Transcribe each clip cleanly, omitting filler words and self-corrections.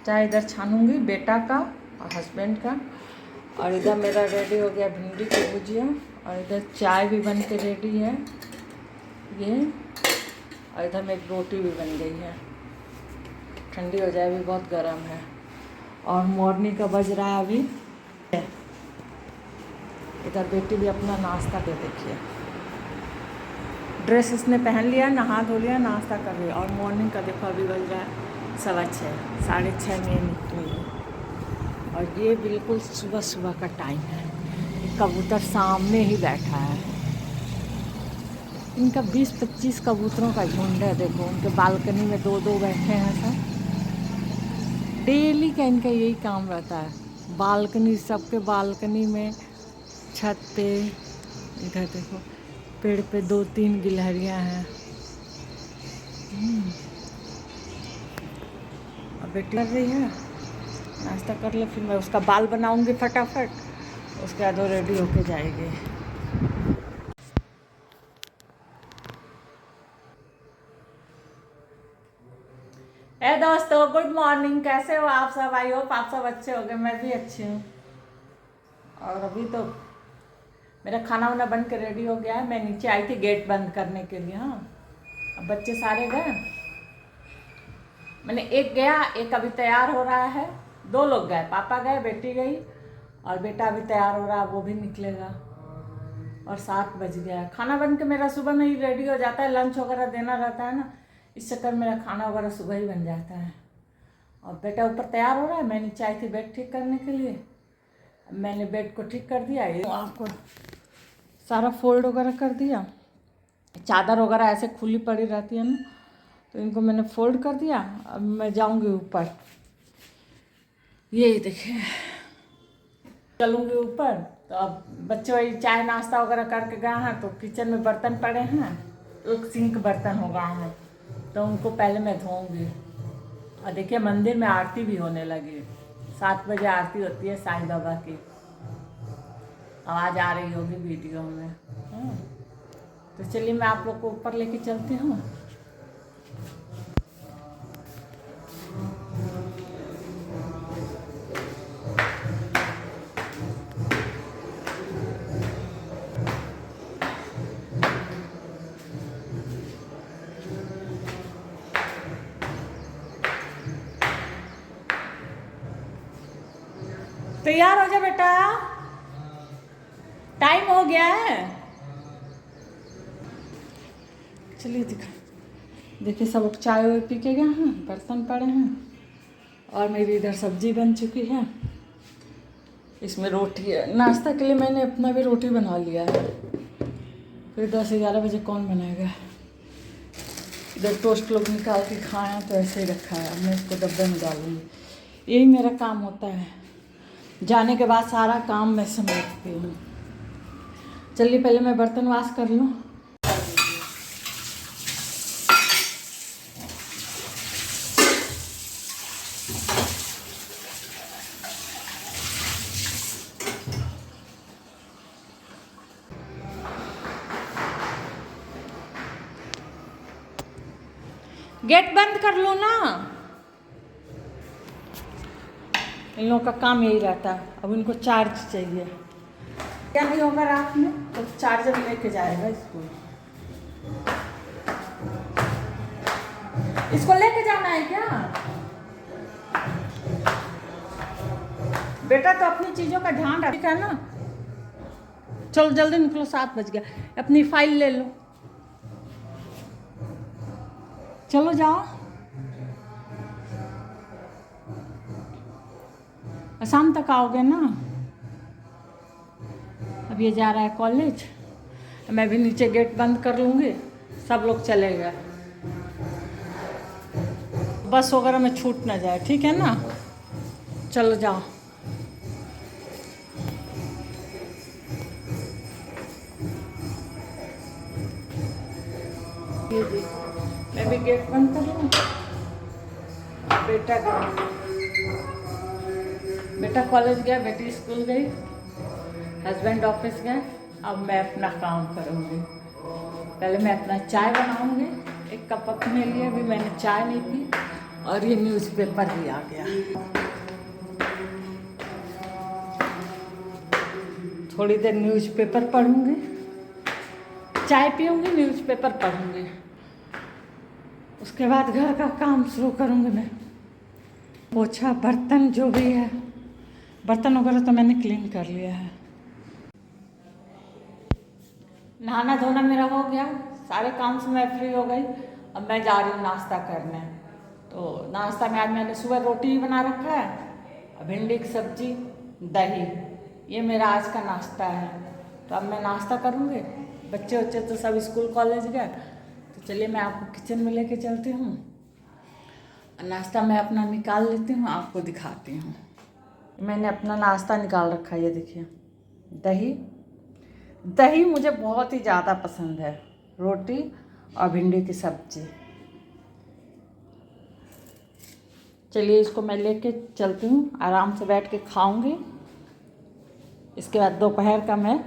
चाय इधर छानूंगी बेटा का और हस्बैंड का। और इधर मेरा रेडी हो गया भिंडी की भुजिया। और इधर चाय भी बन के रेडी है ये। और इधर मेरी रोटी भी बन गई है, ठंडी हो जाए, भी बहुत गर्म है। और मॉर्निंग का बज रहा है अभी। इधर बेटी भी अपना नाश्ता कर, देखिए ड्रेस इसने पहन लिया, नहा धो लिया, नाश्ता कर लिया। और मॉर्निंग का देखो अभी बज रहा है 6:15, 6:30 में निकली है। और ये बिल्कुल सुबह सुबह का टाइम है। कबूतर सामने ही बैठा है। इनका 20-25 कबूतरों का झुंड है। देखो उनके बालकनी में 2-2 बैठे हैं सब। डेली का इनका यही काम रहता है, बालकनी, सबके बालकनी में, छत पे। इधर देखो पेड़ पे 2-3 गिलहरियाँ हैं। अब बेटी कर रही है, नाश्ता कर ले, फिर मैं उसका बाल बनाऊंगी फटाफट, उसके बाद वो रेडी होके जाएगी। ए दोस्तों, गुड मॉर्निंग। कैसे हो आप सब? आई होप आप सब अच्छे हो गए। मैं भी अच्छी हूँ। और अभी तो मेरा खाना वाना बन के रेडी हो गया है। मैं नीचे आई थी गेट बंद करने के लिए। हाँ, अब बच्चे सारे गए, मैंने एक गया, एक अभी तैयार हो रहा है। 2 लोग गए, पापा गए, बेटी गई, और बेटा अभी तैयार हो रहा है, वो भी निकलेगा। और 7 बज गया है। खाना बन के मेरा सुबह में ही रेडी हो जाता है, लंच वगैरह देना रहता है ना, इस चक्कर मेरा खाना वगैरह सुबह ही बन जाता है। और बेटा ऊपर तैयार हो रहा है, मैं नीचे आई थी बेड ठीक करने के लिए। मैंने बेड को ठीक कर दिया, ये आपको सारा फोल्ड वगैरह कर दिया। चादर वगैरह ऐसे खुली पड़ी रहती है ना, तो इनको मैंने फोल्ड कर दिया। अब मैं जाऊंगी ऊपर, ये देखिए चलूँगी ऊपर। तो अब बच्चे वही चाय नाश्ता वगैरह करके गए हैं, तो किचन में बर्तन पड़े हैं, एक सिंक बर्तन हो गया है, तो उनको पहले मैं धोऊंगी। और देखिए मंदिर में आरती भी होने लगी। 7 बजे आरती होती है साईं बाबा की, आवाज़ आ रही होगी वीडियो में। तो चलिए मैं आप लोग को ऊपर लेके चलती हूँ। तैयार हो जा बेटा, टाइम हो गया है। चलिए देखिए सब लोग चाय वाय पी के गए हैं, बर्तन पड़े हैं। और मेरी इधर सब्जी बन चुकी है, इसमें रोटी है। नाश्ता के लिए मैंने अपना भी रोटी बना लिया है, फिर 10-11 बजे कौन बनाएगा। इधर टोस्ट लोग निकाल के खाए हैं, तो ऐसे ही रखा है। अब मैं इसको डब्बे में डालूंगी। यही मेरा काम होता है, जाने के बाद सारा काम मैं समेटती हूँ। चलिए पहले मैं बर्तन वाश कर लूँ। गेट बंद कर लो ना, इन लोगों का काम यही रहता है। अब इनको चार्ज चाहिए, क्या नहीं होगा रात में, तो चार्जर लेके जाएगा स्कूल। इसको लेके जाना है क्या? बेटा तो अपनी चीज़ों का ध्यान रख, ठीक है ना। चलो जल्दी निकलो, 7 बज गया। अपनी फाइल ले लो, चलो जाओ। शाम तक आओगे ना। अब ये जा रहा है कॉलेज, मैं भी नीचे गेट बंद कर लूँगी, सब लोग चले गए। बस वगैरह में छूट ना जाए, ठीक है ना। चलो जाओ। ये जी मैं भी गेट बंद कर लूँ। बेटा कॉलेज गया, बेटी स्कूल गई, हस्बैंड ऑफिस गए। अब मैं अपना काम करूँगी। पहले मैं अपना चाय बनाऊँगी। एक कप अपने लिए भी, मैंने चाय नहीं पी। और ये न्यूज़पेपर भी आ गया। थोड़ी देर न्यूज़पेपर पढ़ूंगी, चाय पीऊंगी, न्यूज़पेपर पढ़ूंगी, उसके बाद घर का काम शुरू करूंगी मैं। पोछा बर्तन जो भी है, बर्तन वगैरह तो मैंने क्लीन कर लिया है। नहाना धोना मेरा हो गया, सारे काम से मैं फ्री हो गई। अब मैं जा रही हूँ नाश्ता करने। तो नाश्ता में आज मैंने सुबह रोटी ही बना रखा है, भिंडी की सब्जी, दही, ये मेरा आज का नाश्ता है। तो अब मैं नाश्ता करूँगी। बच्चे तो सब स्कूल कॉलेज गए, तो चलिए मैं आपको किचन में लेके चलती हूँ। नाश्ता मैं अपना निकाल लेती हूँ, आपको दिखाती हूँ। मैंने अपना नाश्ता निकाल रखा है, ये देखिए। दही मुझे बहुत ही ज़्यादा पसंद है, रोटी और भिंडी की सब्जी। चलिए इसको मैं लेके चलती हूँ, आराम से बैठ के खाऊंगी। इसके बाद दोपहर का मैं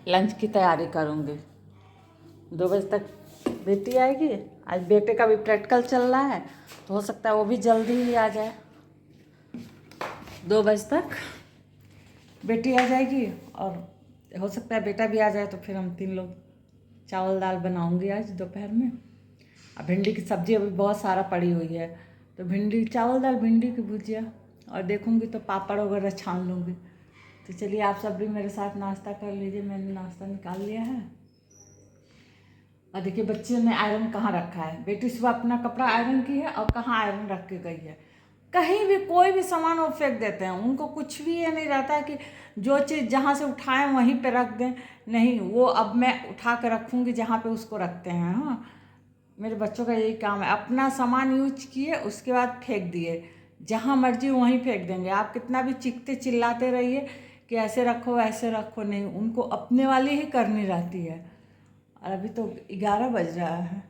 लंच की तैयारी करूँगी। 2 बजे तक बेटी आएगी। आज बेटे का भी प्रैक्टिकल चल रहा है, तो हो सकता है वो भी जल्दी ही आ जाए। 2 बजे तक बेटी आ जाएगी और हो सकता है बेटा भी आ जाए, तो फिर हम 3 लोग चावल दाल बनाऊंगी आज दोपहर में। अब भिंडी की सब्ज़ी अभी बहुत सारा पड़ी हुई है, तो भिंडी चावल दाल, भिंडी की भुजिया, और देखूंगी तो पापड़ वगैरह छान लूँगी। तो चलिए आप सब भी मेरे साथ नाश्ता कर लीजिए। मैंने नाश्ता निकाल लिया है। और देखिए बच्चे ने आयरन कहाँ रखा है। बेटी सुबह अपना कपड़ा आयरन की है और कहाँ आयरन रख के गई है। कहीं भी कोई भी सामान वो फेंक देते हैं, उनको कुछ भी ये नहीं रहता है कि जो चीज़ जहाँ से उठाएं वहीं पे रख दें। नहीं, वो अब मैं उठा के रखूँगी जहाँ पे उसको रखते हैं। हाँ, मेरे बच्चों का यही काम है, अपना सामान यूज किए उसके बाद फेंक दिए, जहाँ मर्जी वहीं फेंक देंगे। आप कितना भी चीखते चिल्लाते रहिए कि ऐसे रखो ऐसे रखो, नहीं, उनको अपने वाली ही करनी रहती है। और अभी तो 11 बज रहा है।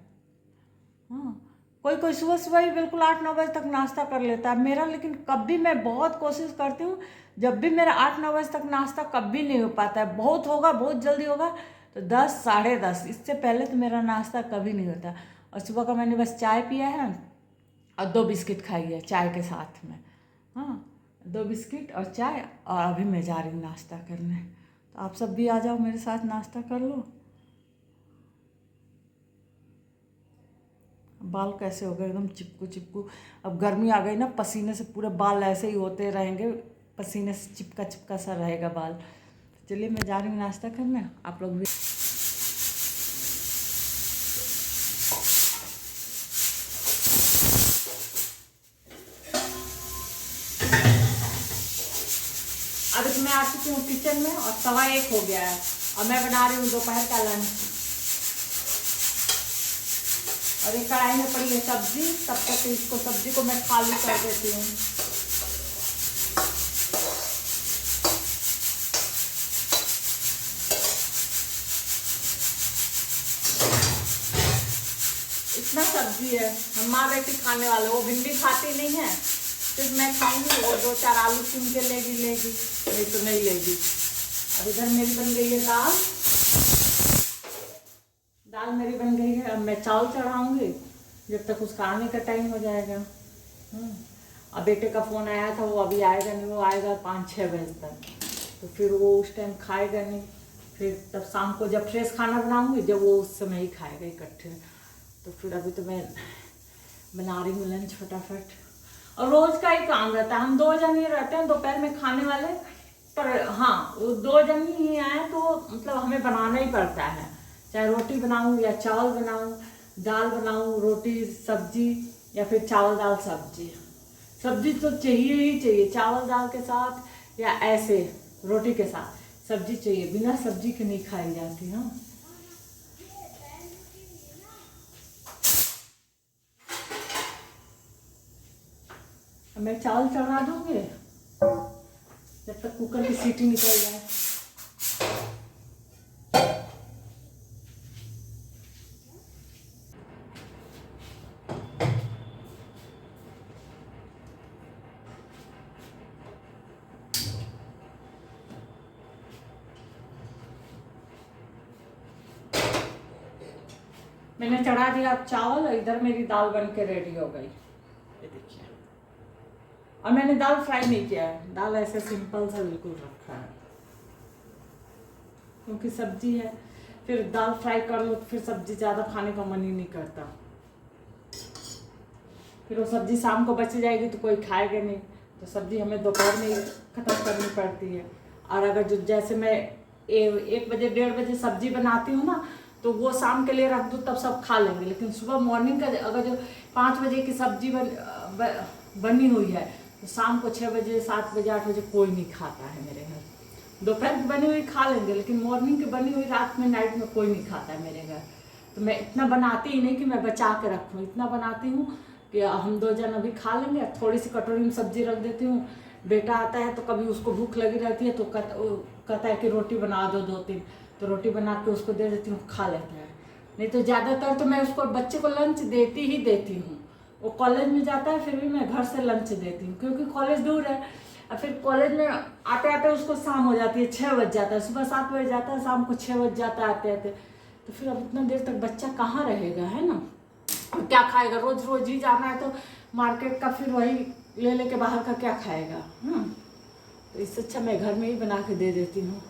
हाँ, कोई सुबह सुबह ही बिल्कुल 8-9 बजे तक नाश्ता कर लेता है। मेरा लेकिन कभी, मैं बहुत कोशिश करती हूँ, जब भी मेरा 8-9 बजे तक नाश्ता कभी नहीं हो पाता है। बहुत होगा, बहुत जल्दी होगा तो 10, साढ़े 10, इससे पहले तो मेरा नाश्ता कभी नहीं होता। और सुबह का मैंने बस चाय पिया है और 2 बिस्किट खाई है चाय के साथ में। हाँ, 2 बिस्किट और चाय, और अभी मैं जा रही हूँ नाश्ता करने। तो आप सब भी आ जाओ मेरे साथ, नाश्ता कर लो। बाल कैसे हो गए एकदम चिपकू चिपकू। अब गर्मी आ गई ना, पसीने से पूरे बाल ऐसे ही होते रहेंगे, पसीने से चिपका चिपका सा रहेगा बाल। चलिए मैं जा रही हूँ नाश्ता करने, आप लोग भी। अब मैं आ चुकी हूँ किचन में और 1:15 हो गया है और मैं बना रही हूँ दोपहर का लंच। और एक कढ़ाई में पड़ी है सब्जी, तब तक इसको सब्जी को मैं खाली कर देती हूँ। इतना सब्जी है, हम माँ बेटी खाने वाले। वो भिंडी खाती नहीं है, सिर्फ मैं खाऊंगी। वो 2-4 आलू चुन के लेगी, नहीं तो नहीं लेगी। अब इधर मेरी बन गई है दाल मेरी बन गई है। अब मैं चावल चढ़ाऊंगी जब तक उसका आने का टाइम हो जाएगा। अब बेटे का फ़ोन आया था, वो अभी आएगा नहीं, वो आएगा 5-6 बजे तक, तो फिर वो उस टाइम खाएगा नहीं। फिर तब शाम को जब फ्रेश खाना बनाऊंगी, जब वो उस समय ही खाएगा इकट्ठे। तो फिर अभी तो मैं बना रही हूँ लंच फटाफट। और रोज़ का ही काम रहता है, हम 2 जन ही रहते हैं दोपहर में खाने वाले। पर हाँ, वो 2 जन ही आए तो मतलब हमें बनाना ही पड़ता है, चाहे रोटी बनाऊँ या चावल बनाऊँ, दाल बनाऊँ, रोटी सब्जी, या फिर चावल दाल सब्जी। सब्जी तो चाहिए ही चाहिए, चावल दाल के साथ या ऐसे रोटी के साथ सब्जी चाहिए, बिना सब्जी के नहीं खाई जाती। हाँ, मैं चावल चढ़ा दूंगी जब तक कुकर की सीटी निकल जाए। मैंने चढ़ा दिया अब चावल, इधर मेरी दाल बन के रेडी हो गई। ये देखिए। और मैंने दाल फ्राई नहीं किया है, दाल ऐसे सिंपल सा बिल्कुल रखा है, क्योंकि सब्जी है, फिर दाल फ्राई कर लो तो फिर सब्जी ज़्यादा खाने का मन ही नहीं करता। फिर वो सब्जी शाम को बच जाएगी तो कोई खाएगा नहीं, तो सब्जी हमें दोपहर में ही ख़त्म करनी पड़ती है। और अगर जो जैसे मैं 1 बजे 1:30 बजे सब्जी बनाती हूँ ना, तो वो शाम के लिए रख दूँ तब सब खा लेंगे। लेकिन सुबह मॉर्निंग का अगर जो 5 बजे की सब्जी बनी हुई है तो शाम को 6 बजे 7 बजे 8 बजे कोई नहीं खाता है मेरे घर। दोपहर की बनी हुई खा लेंगे, लेकिन मॉर्निंग की बनी हुई रात में नाइट में कोई नहीं खाता है मेरे घर। तो मैं इतना बनाती ही नहीं कि मैं बचा के रखूँ, इतना बनाती हूँ कि हम 2 जन अभी खा लेंगे। थोड़ी सी कटोरी में सब्जी रख देती हूँ, बेटा आता है तो कभी उसको भूख लगी रहती है तो कहता है कि रोटी बना दो 2-3, तो रोटी बना के उसको दे देती हूँ, खा लेता है। नहीं तो ज़्यादातर तो मैं उसको बच्चे को लंच देती ही देती हूँ। वो कॉलेज में जाता है फिर भी मैं घर से लंच देती हूँ, क्योंकि कॉलेज दूर है। और फिर कॉलेज में आते आते उसको शाम हो जाती है, 6 बज जाता है। सुबह 7 बजे जाता है, शाम को 6 बज जाता है आते आते। तो फिर अब इतना देर तक बच्चा कहाँ रहेगा, है ना। और क्या खाएगा, रोज रोज ही जाना है तो मार्केट का फिर वही ले लेके बाहर का क्या खाएगा। तो इससे अच्छा मैं घर में ही बना के दे देती हूँ।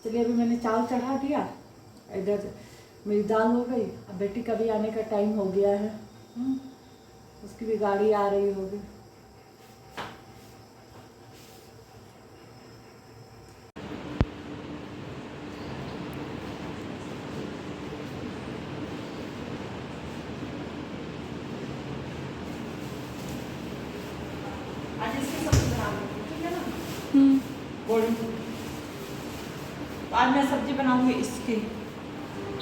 चलिए अभी मैंने चावल चढ़ा दिया, इधर मेरी दाल हो गई। अब बेटी का भी आने का टाइम हो गया है, उसकी भी गाड़ी आ रही होगी। आज इसकी सब्जी बना लूँगी, ठीक है ना। बोली तो आज मैं सब्जी बनाऊंगी इसकी।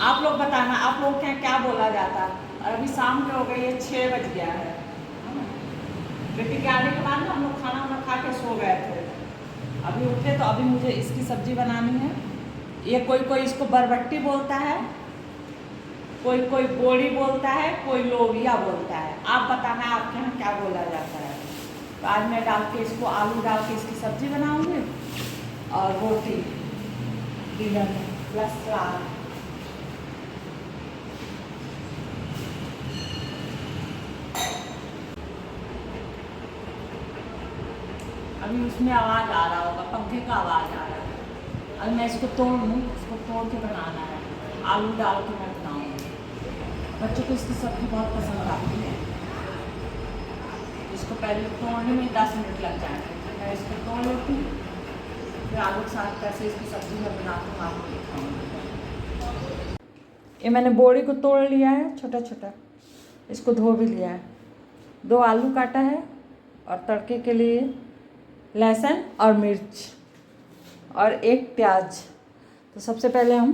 आप लोग बताना आप लोग के यहाँ क्या बोला जाता है। और अभी शाम के हो गई है, 6 बज गया है। बेटी के आने के बाद ना हम लोग खाना वाना खा के सो गए थे, अभी उठे तो अभी मुझे इसकी सब्जी बनानी है। ये कोई इसको बरबट्टी बोलता है, कोई बोड़ी बोलता है, कोई लोबिया बोलता है। आप बताना आपके यहाँ क्या बोला जाता है। तो आज मैं डाल के इसको आलू डाल के इसकी सब्जी बनाऊंगी और रोटी डिनर में प्लस सलाद। अभी उसमें आवाज़ आ रहा होगा, पंखे का आवाज़ आ रहा है। अब मैं इसको तोड़ लूँ, इसको तोड़ के बनाना है, आलू डाल के मैं बनाऊँगी। बच्चों को इसकी सब्ज़ी बहुत पसंद आती है। इसको पहले तोड़ने में 10 मिनट लग जाएंगे। मैं इसको तोड़ लेती हूँ, फिर आलू के साथ कैसे इसकी सब्ज़ी मैं बनाती हूँ आपको दिखाऊँगी। ये मैंने बोड़ी को तोड़ लिया है छोटा छोटा, इसको धो भी लिया है। 2 आलू काटा है और तड़के के लिए लहसुन और मिर्च और 1 प्याज। तो सबसे पहले हम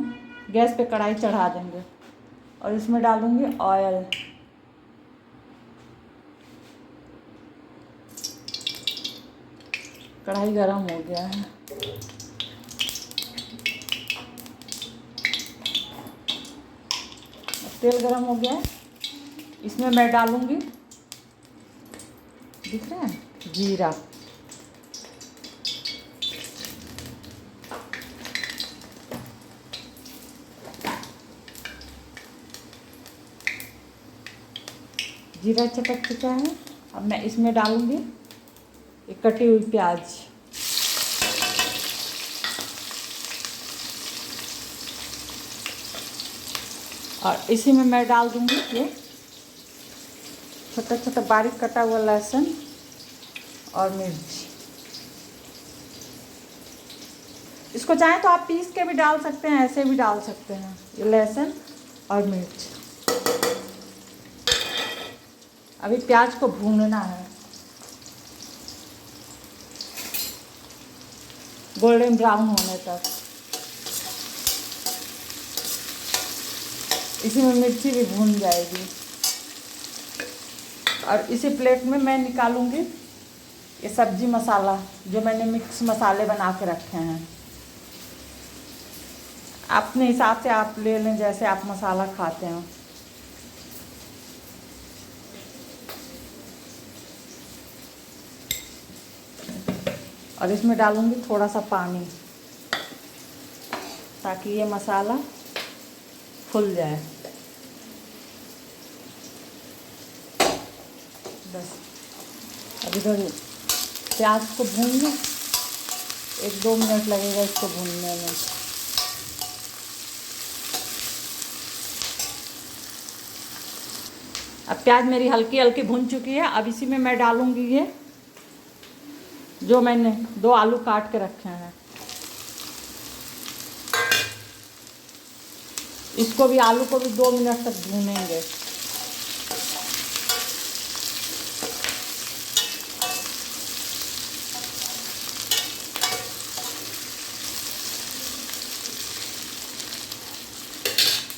गैस पे कढ़ाई चढ़ा देंगे और इसमें डालूँगी ऑयल। कढ़ाई गरम हो गया है, तेल गरम हो गया है। इसमें मैं डालूँगी, दिख रहा है, जीरा। जीरा चटक चुका है। अब मैं इसमें डालूँगी एक कटी हुई प्याज। और इसी में मैं डाल दूँगी ये छोटा छोटा बारीक कटा हुआ लहसुन और मिर्च। इसको चाहें तो आप पीस के भी डाल सकते हैं, ऐसे भी डाल सकते हैं। ये लहसुन और मिर्च। अभी प्याज को भूनना है गोल्डन ब्राउन होने तक। इसी में मिर्ची भी भून जाएगी। और इसी प्लेट में मैं निकालूंगी ये सब्जी मसाला जो मैंने मिक्स मसाले बना के रखे हैं। अपने हिसाब से आप ले लें जैसे आप मसाला खाते हो। और इसमें डालूंगी थोड़ा सा पानी ताकि ये मसाला फूल जाए। बस अभी तो प्याज को भून लें, 1-2 मिनट लगेगा इसको भूनने में। अब प्याज मेरी हल्की हल्की भून चुकी है। अब इसी में मैं डालूंगी ये जो मैंने 2 आलू काट के रखे हैं, इसको भी, आलू को भी 2 मिनट तक भूनेंगे।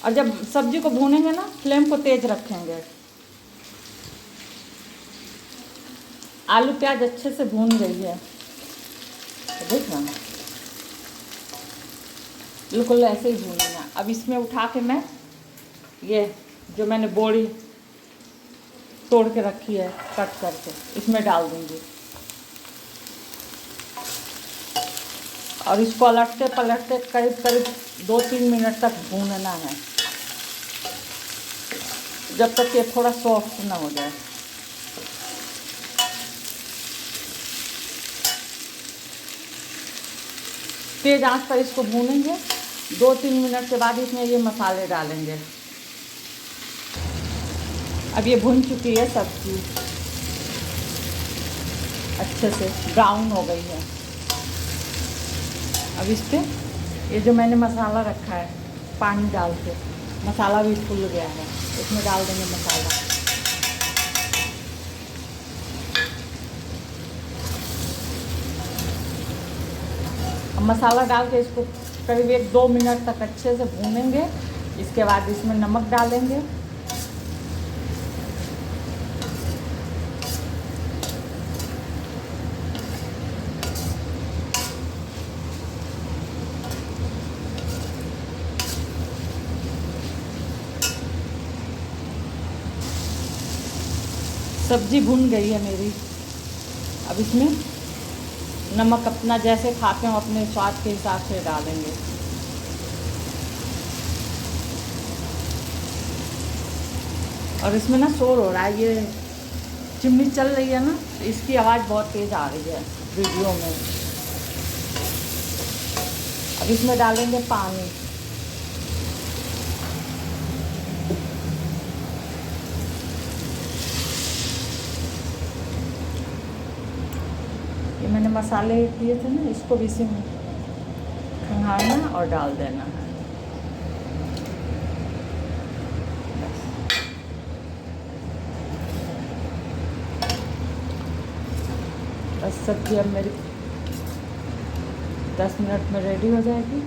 और जब सब्जी को भूनेंगे ना, फ्लेम को तेज रखेंगे। आलू प्याज अच्छे से भून गई है, देख रहा, बिल्कुल ऐसे ही भूनना। अब इसमें उठा के मैं ये जो मैंने बोड़ी तोड़ के रखी है कट करके, इसमें डाल दूंगी और इसको पलटते पलटते करीब करीब 2-3 मिनट तक भूनना है, जब तक ये थोड़ा सॉफ्ट ना हो जाए। तेज आंच पर इसको भूनेंगे। 2-3 मिनट के बाद इसमें ये मसाले डालेंगे। अब ये भुन चुकी है सब्जी, अच्छे से ब्राउन हो गई है। अब इस पे ये जो मैंने मसाला रखा है पानी डाल के, मसाला भी फूल गया है, इसमें डाल देंगे मसाला। अब मसाला डाल के इसको करीब 1-2 मिनट तक अच्छे से भूनेंगे। इसके बाद इसमें नमक डालेंगे, सब्जी भुन गई है मेरी। अब इसमें नमक अपना जैसे खाते हो अपने स्वाद के हिसाब से डालेंगे। और इसमें ना शोर हो रहा है, ये चिमनी चल रही है ना, इसकी आवाज़ बहुत तेज़ आ रही है वीडियो में। अब इसमें डालेंगे पानी। ये मैंने मसाले किए थे ना, इसको भी इसी में खंगालना और डाल देना है। बस सब्जी अब मेरी 10 मिनट में रेडी हो जाएगी।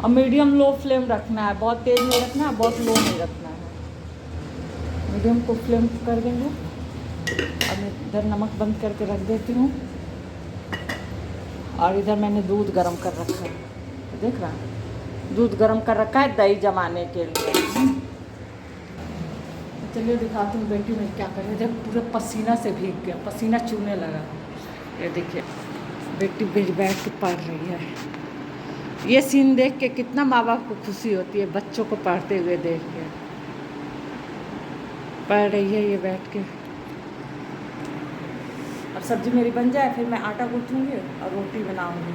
और मीडियम लो फ्लेम रखना है, बहुत तेज़ नहीं रखना है, बहुत लो नहीं रखना है। मीडियम को फ्लेम कर देंगे। अब मैं इधर नमक बंद करके रख देती हूँ और इधर मैंने दूध गर्म कर रखा है, देख रहा है, दूध गर्म कर रखा है दही जमाने के लिए। चलिए दिखाती हूँ बेटी में क्या कर रही है। देख पूरे पसीना से भीग गया, पसीना चूने लगा। ये देखिए बेटी बैठ के पढ़ रही है। ये सीन देख के कितना माँ बाप को खुशी होती है, बच्चों को पढ़ते हुए देख के। पढ़ रही है ये बैठ के। अब सब्ज़ी मेरी बन जाए फिर मैं आटा गूँथूँगी और रोटी बनाऊँगी।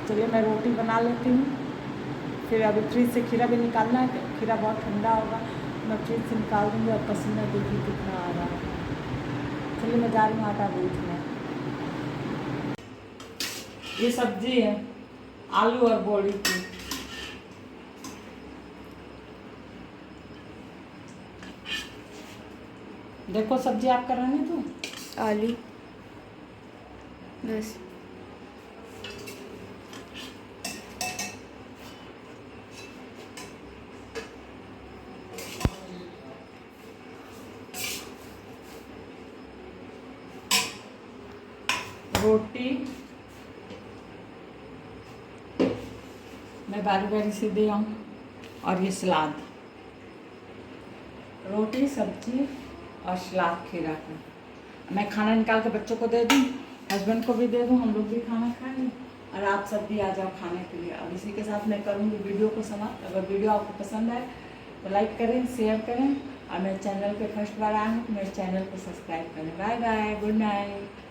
चलिए मैं रोटी बना लेती हूँ। फिर अभी फ्रिज से खीरा भी निकालना है, खीरा बहुत ठंडा होगा, मैं फ्रिज से निकाल दूँगी। और पसीना देखिए कितना आ रहा है। चलिए मैं जा रही हूँ आटा गूँथने। ये सब्जी है आलू और बोड़ी की। देखो सब्जी आप कर रहे हैं तो आलू बस। रोटी मैं बारी बारी से दे आऊँ और ये सलाद, रोटी सब्जी और सलाद खीरा का। मैं खाना निकाल के बच्चों को दे दूँ, हस्बैंड को भी दे दूँ, हम लोग भी खाना खाएंगे और आप सब भी आ जाओ खाने के लिए। अब इसी के साथ मैं करूँगी वीडियो को समाप्त। अगर वीडियो आपको पसंद आए तो लाइक करें, शेयर करें और मेरे चैनल पे फर्स्ट बार आए हैं तो मेरे चैनल को सब्सक्राइब करें। Bye bye, good night.